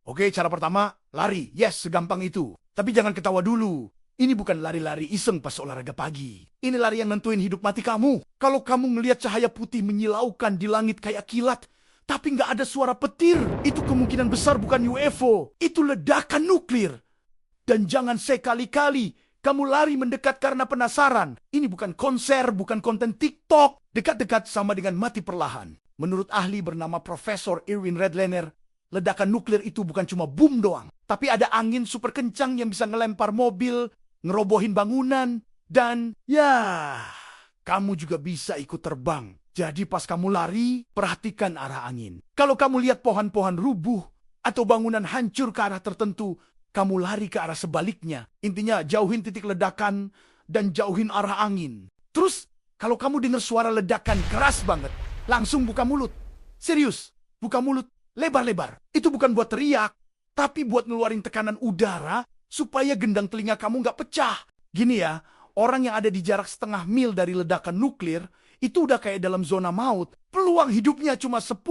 Oke, cara pertama, lari. Yes, segampang itu. Tapi jangan ketawa dulu. Ini bukan lari-lari iseng pas olahraga pagi. Ini lari yang nentuin hidup mati kamu. Kalau kamu ngelihat cahaya putih menyilaukan di langit kayak kilat, tapi nggak ada suara petir, itu kemungkinan besar bukan UFO. Itu ledakan nuklir. Dan jangan sekali-kali kamu lari mendekat karena penasaran. Ini bukan konser, bukan konten TikTok. Dekat-dekat sama dengan mati perlahan. Menurut ahli bernama Profesor Irwin Redlener, ledakan nuklir itu bukan cuma boom doang. Tapi ada angin super kencang yang bisa ngelempar mobil, ngerobohin bangunan, dan ya, kamu juga bisa ikut terbang. Jadi pas kamu lari, perhatikan arah angin. Kalau kamu lihat pohon-pohon rubuh atau bangunan hancur ke arah tertentu, kamu lari ke arah sebaliknya. Intinya jauhin titik ledakan dan jauhin arah angin. Terus, kalau kamu dengar suara ledakan keras banget, langsung buka mulut. Serius, buka mulut lebar-lebar. Itu bukan buat teriak, tapi buat ngeluarin tekanan udara supaya gendang telinga kamu nggak pecah. Gini ya, orang yang ada di jarak setengah mil dari ledakan nuklir, itu udah kayak dalam zona maut. Peluang hidupnya cuma 10%.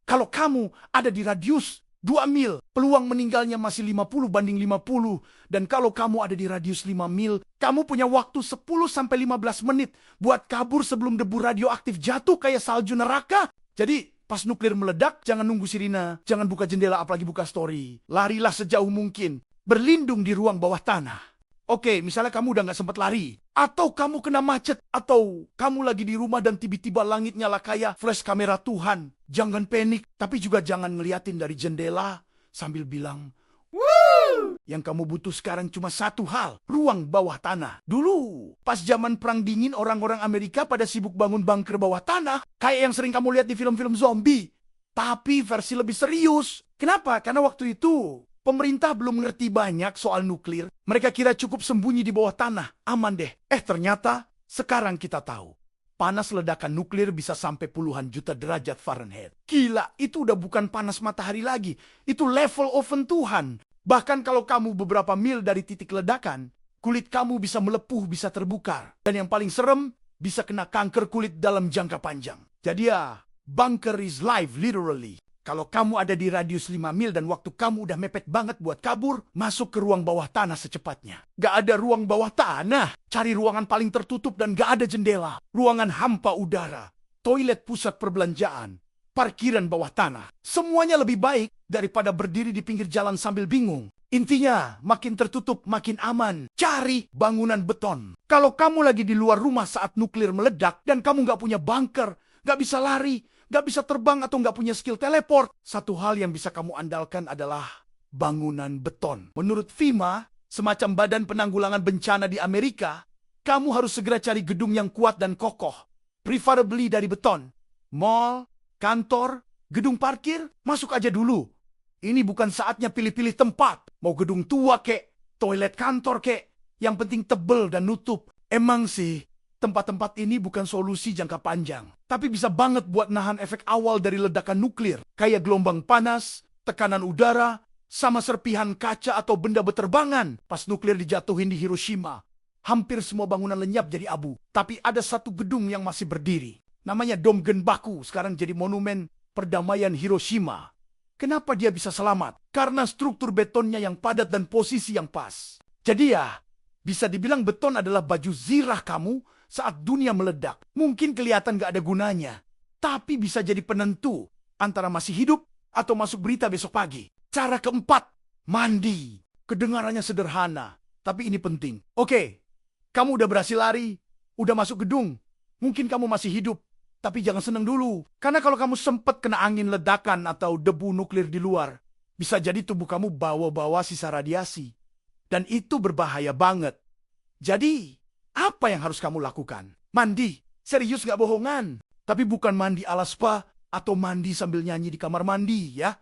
Kalau kamu ada di radius 2 mil, peluang meninggalnya masih 50/50. Dan kalau kamu ada di radius 5 mil, kamu punya waktu 10-15 menit buat kabur sebelum debu radioaktif jatuh kayak salju neraka. Jadi, pas nuklir meledak, jangan nunggu sirina, jangan buka jendela apalagi buka story. Larilah sejauh mungkin. Berlindung di ruang bawah tanah. Oke, misalnya kamu udah gak sempat lari. Atau kamu kena macet. Atau kamu lagi di rumah dan tiba-tiba langit nyala kayak flash kamera Tuhan. Jangan panik, tapi juga jangan ngeliatin dari jendela sambil bilang, "Woo!" Yang kamu butuh sekarang cuma satu hal, ruang bawah tanah. Dulu, pas zaman Perang Dingin, orang-orang Amerika pada sibuk bangun bunker bawah tanah. Kayak yang sering kamu lihat di film-film zombie. Tapi versi lebih serius. Kenapa? Karena waktu itu pemerintah belum ngerti banyak soal nuklir. Mereka kira cukup sembunyi di bawah tanah. Aman deh. Ternyata sekarang kita tahu. Panas ledakan nuklir bisa sampai puluhan juta derajat Fahrenheit. Gila, itu udah bukan panas matahari lagi. Itu level oven Tuhan. Bahkan kalau kamu beberapa mil dari titik ledakan, kulit kamu bisa melepuh, bisa terbukar. Dan yang paling serem, bisa kena kanker kulit dalam jangka panjang. Jadi ya, bunker is life literally. Kalau kamu ada di radius 5 mil dan waktu kamu udah mepet banget buat kabur, masuk ke ruang bawah tanah secepatnya. Gak ada ruang bawah tanah. Cari ruangan paling tertutup dan gak ada jendela. Ruangan hampa udara. Toilet pusat perbelanjaan. Parkiran bawah tanah. Semuanya lebih baik daripada berdiri di pinggir jalan sambil bingung. Intinya, makin tertutup, makin aman. Cari bangunan beton. Kalau kamu lagi di luar rumah saat nuklir meledak dan kamu gak punya bunker, gak bisa lari, gak bisa terbang atau gak punya skill teleport, satu hal yang bisa kamu andalkan adalah bangunan beton. Menurut FEMA, semacam badan penanggulangan bencana di Amerika, kamu harus segera cari gedung yang kuat dan kokoh. Preferably dari beton. Mall, kantor, gedung parkir, masuk aja dulu. Ini bukan saatnya pilih-pilih tempat. Mau gedung tua kek, toilet kantor kek, yang penting tebel dan nutup. Emang sih, tempat-tempat ini bukan solusi jangka panjang, tapi bisa banget buat nahan efek awal dari ledakan nuklir, kayak gelombang panas, tekanan udara, sama serpihan kaca atau benda berterbangan. Pas nuklir dijatuhin di Hiroshima, hampir semua bangunan lenyap jadi abu. Tapi ada satu gedung yang masih berdiri. Namanya Dom Genbaku, sekarang jadi monumen perdamaian Hiroshima. Kenapa dia bisa selamat? Karena struktur betonnya yang padat dan posisi yang pas. Jadi ya, bisa dibilang beton adalah baju zirah kamu saat dunia meledak. Mungkin kelihatan gak ada gunanya, tapi bisa jadi penentu antara masih hidup atau masuk berita besok pagi. Cara keempat, mandi. Kedengarannya sederhana, tapi ini penting. Oke, kamu udah berhasil lari, udah masuk gedung. Mungkin kamu masih hidup, tapi jangan seneng dulu. Karena kalau kamu sempat kena angin ledakan atau debu nuklir di luar, bisa jadi tubuh kamu bawa-bawa sisa radiasi. Dan itu berbahaya banget. Jadi, apa yang harus kamu lakukan? Mandi. Serius gak bohongan. Tapi bukan mandi ala spa atau mandi sambil nyanyi di kamar mandi ya.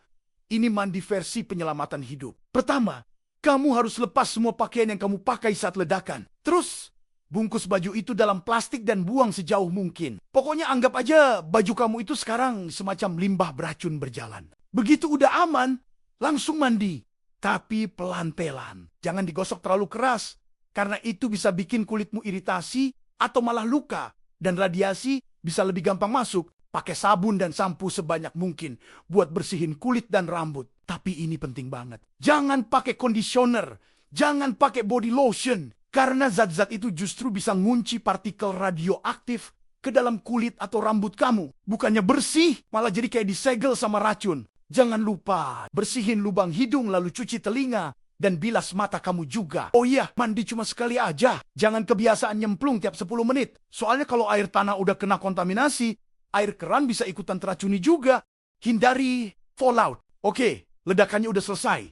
Ini mandi versi penyelamatan hidup. Pertama, kamu harus lepas semua pakaian yang kamu pakai saat ledakan. Terus, bungkus baju itu dalam plastik dan buang sejauh mungkin. Pokoknya anggap aja baju kamu itu sekarang semacam limbah beracun berjalan. Begitu udah aman, langsung mandi. Tapi pelan-pelan. Jangan digosok terlalu keras. Karena itu bisa bikin kulitmu iritasi atau malah luka. Dan radiasi bisa lebih gampang masuk. Pakai sabun dan sampo sebanyak mungkin buat bersihin kulit dan rambut. Tapi ini penting banget. Jangan pakai conditioner. Jangan pakai body lotion. Karena zat-zat itu justru bisa ngunci partikel radioaktif ke dalam kulit atau rambut kamu. Bukannya bersih, malah jadi kayak disegel sama racun. Jangan lupa bersihin lubang hidung lalu cuci telinga. Dan bilas mata kamu juga. Oh iya, mandi cuma sekali aja. Jangan kebiasaan nyemplung tiap 10 menit. Soalnya kalau air tanah udah kena kontaminasi, air keran bisa ikutan teracuni juga. Hindari fallout. Oke, ledakannya udah selesai.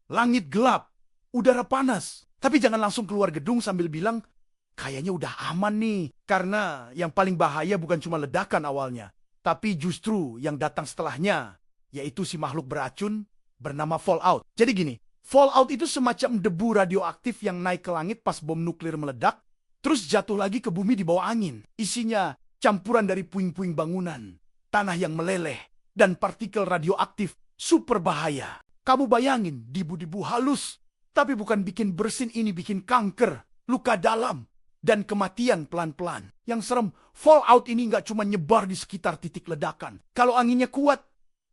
Langit gelap, udara panas. Tapi jangan langsung keluar gedung sambil bilang, kayaknya udah aman nih. Karena yang paling bahaya bukan cuma ledakan awalnya. Tapi justru yang datang setelahnya, yaitu si makhluk beracun bernama fallout. Jadi gini, fallout itu semacam debu radioaktif yang naik ke langit pas bom nuklir meledak, terus jatuh lagi ke bumi di bawah angin. Isinya campuran dari puing-puing bangunan, tanah yang meleleh, dan partikel radioaktif super bahaya. Kamu bayangin, debu-debu halus, tapi bukan bikin bersin, ini bikin kanker, luka dalam, dan kematian pelan-pelan. Yang serem, fallout ini nggak cuma nyebar di sekitar titik ledakan. Kalau anginnya kuat,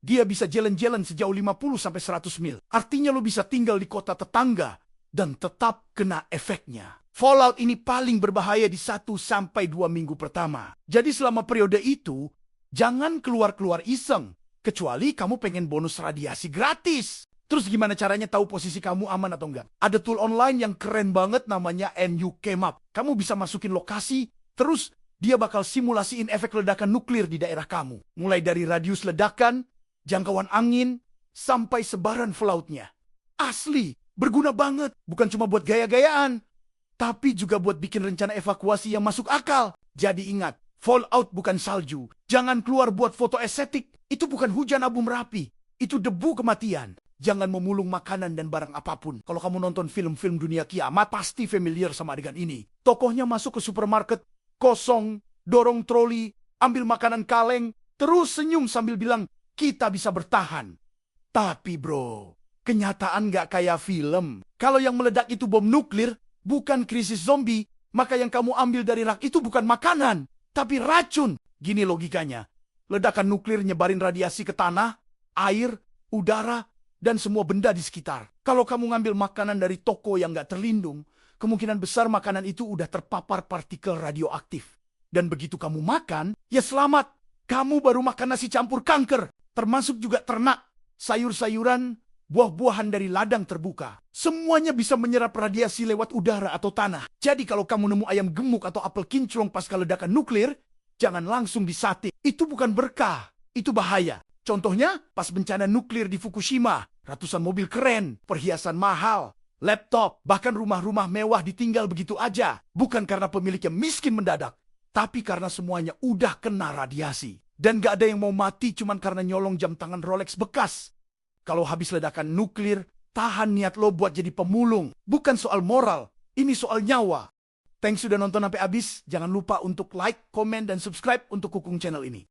dia bisa jalan-jalan sejauh 50-100 mil. Artinya lo bisa tinggal di kota tetangga dan tetap kena efeknya. Fallout ini paling berbahaya di 1-2 minggu pertama. Jadi selama periode itu, jangan keluar-keluar iseng. Kecuali kamu pengen bonus radiasi gratis. Terus gimana caranya tahu posisi kamu aman atau enggak? Ada tool online yang keren banget namanya NUK Map. Kamu bisa masukin lokasi, terus dia bakal simulasiin efek ledakan nuklir di daerah kamu. Mulai dari radius ledakan, jangkauan angin, sampai sebaran falloutnya. Asli, berguna banget. Bukan cuma buat gaya-gayaan, tapi juga buat bikin rencana evakuasi yang masuk akal. Jadi ingat, fallout bukan salju. Jangan keluar buat foto estetik. Itu bukan hujan abu Merapi. Itu debu kematian. Jangan memulung makanan dan barang apapun. Kalau kamu nonton film-film dunia kiamat, pasti familiar sama adegan ini. Tokohnya masuk ke supermarket, kosong, dorong troli, ambil makanan kaleng, terus senyum sambil bilang, kita bisa bertahan. Tapi bro, kenyataan gak kayak film. Kalau yang meledak itu bom nuklir, bukan krisis zombie, maka yang kamu ambil dari rak itu bukan makanan, tapi racun. Gini logikanya, ledakan nuklir nyebarin radiasi ke tanah, air, udara, dan semua benda di sekitar. Kalau kamu ngambil makanan dari toko yang gak terlindung, kemungkinan besar makanan itu udah terpapar partikel radioaktif. Dan begitu kamu makan, ya selamat. Kamu baru makan nasi campur kanker. Termasuk juga ternak, sayur-sayuran, buah-buahan dari ladang terbuka. Semuanya bisa menyerap radiasi lewat udara atau tanah. Jadi kalau kamu nemu ayam gemuk atau apel kinclong pasca ledakan nuklir, jangan langsung disate. Itu bukan berkah, itu bahaya. Contohnya, pas bencana nuklir di Fukushima, ratusan mobil keren, perhiasan mahal, laptop, bahkan rumah-rumah mewah ditinggal begitu aja. Bukan karena pemiliknya miskin mendadak, tapi karena semuanya udah kena radiasi. Dan gak ada yang mau mati cuman karena nyolong jam tangan Rolex bekas. Kalau habis ledakan nuklir, tahan niat lo buat jadi pemulung. Bukan soal moral, ini soal nyawa. Thanks sudah nonton sampai habis. Jangan lupa untuk like, komen, dan subscribe untuk Kukung channel ini.